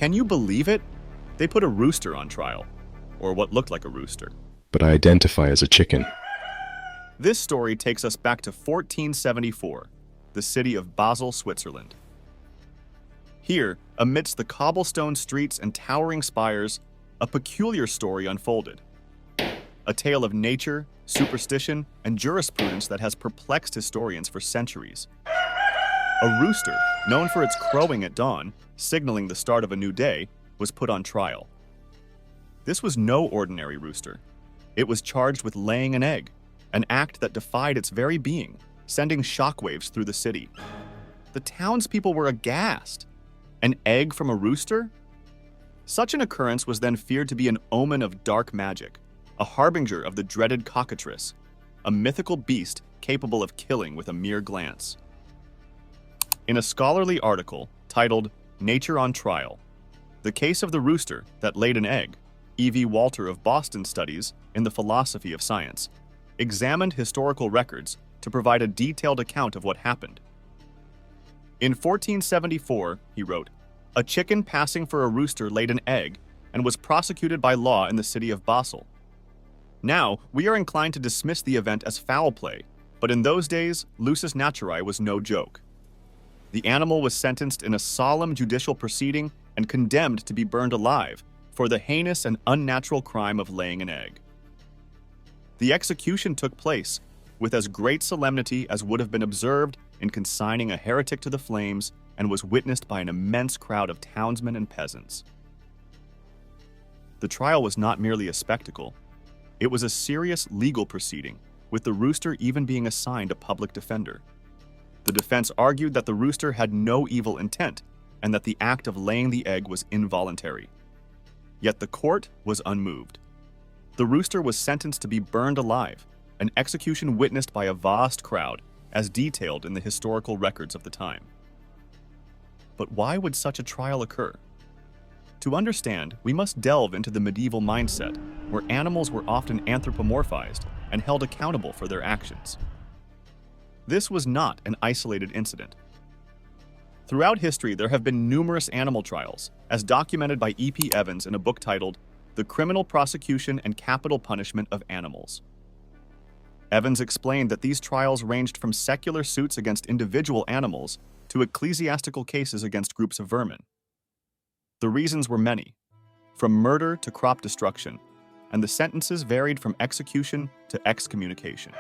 Can you believe it? They put a rooster on trial, or what looked like a rooster. But I identify as a chicken. This story takes us back to 1474, the city of Basel, Switzerland. Here, amidst the cobblestone streets and towering spires, a peculiar story unfolded. A tale of nature, superstition, and jurisprudence that has perplexed historians for centuries. A rooster, known for its crowing at dawn, signaling the start of a new day, was put on trial. This was no ordinary rooster. It was charged with laying an egg, an act that defied its very being, sending shockwaves through the city. The townspeople were aghast. An egg from a rooster? Such an occurrence was then feared to be an omen of dark magic, a harbinger of the dreaded cockatrice, a mythical beast capable of killing with a mere glance. In a scholarly article titled Nature on Trial, The Case of the Rooster That Laid an Egg, E.V. Walter of Boston Studies in the Philosophy of Science, examined historical records to provide a detailed account of what happened. In 1474, he wrote, a chicken passing for a rooster laid an egg and was prosecuted by law in the city of Basel. Now, we are inclined to dismiss the event as foul play, but in those days, lusus naturae was no joke. The animal was sentenced in a solemn judicial proceeding and condemned to be burned alive for the heinous and unnatural crime of laying an egg. The execution took place with as great solemnity as would have been observed in consigning a heretic to the flames, and was witnessed by an immense crowd of townsmen and peasants. The trial was not merely a spectacle. It was a serious legal proceeding, with the rooster even being assigned a public defender. The defense argued that the rooster had no evil intent, and that the act of laying the egg was involuntary. Yet the court was unmoved. The rooster was sentenced to be burned alive, an execution witnessed by a vast crowd, as detailed in the historical records of the time. But why would such a trial occur? To understand, we must delve into the medieval mindset, where animals were often anthropomorphized and held accountable for their actions. This was not an isolated incident. Throughout history, there have been numerous animal trials, as documented by E.P. Evans in a book titled The Criminal Prosecution and Capital Punishment of Animals. Evans explained that these trials ranged from secular suits against individual animals to ecclesiastical cases against groups of vermin. The reasons were many, from murder to crop destruction, and the sentences varied from execution to excommunication.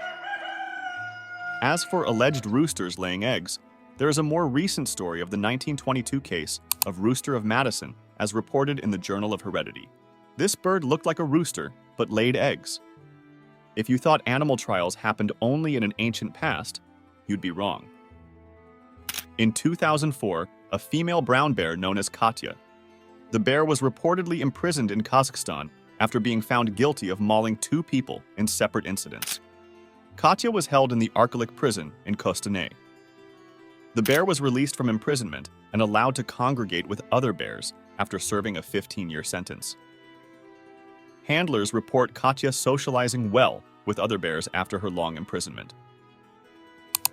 As for alleged roosters laying eggs, there is a more recent story of the 1922 case of Rooster of Madison, as reported in the Journal of Heredity. This bird looked like a rooster, but laid eggs. If you thought animal trials happened only in an ancient past, you'd be wrong. In 2004, a female brown bear known as Katya. The bear was reportedly imprisoned in Kazakhstan after being found guilty of mauling 2 people in separate incidents. Katya was held in the Arkalik prison in Kostanay. The bear was released from imprisonment and allowed to congregate with other bears after serving a 15-year sentence. Handlers report Katya socializing well with other bears after her long imprisonment.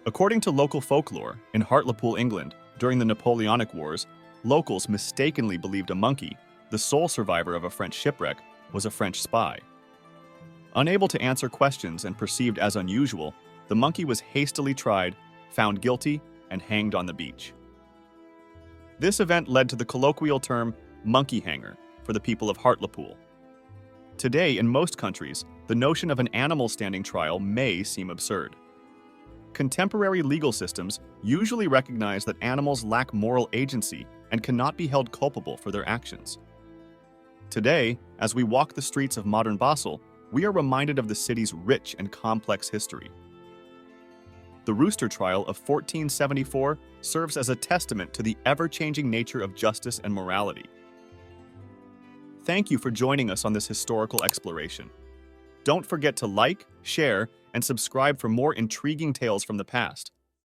According to local folklore, in Hartlepool, England, during the Napoleonic Wars, locals mistakenly believed a monkey, the sole survivor of a French shipwreck, was a French spy. Unable to answer questions and perceived as unusual, the monkey was hastily tried, found guilty, and hanged on the beach. This event led to the colloquial term monkey hanger for the people of Hartlepool. Today, in most countries, the notion of an animal standing trial may seem absurd. Contemporary legal systems usually recognize that animals lack moral agency and cannot be held culpable for their actions. Today, as we walk the streets of modern Basel, we are reminded of the city's rich and complex history. The Rooster trial of 1474 serves as a testament to the ever-changing nature of justice and morality. Thank you for joining us on this historical exploration. Don't forget to like, share, and subscribe for more intriguing tales from the past.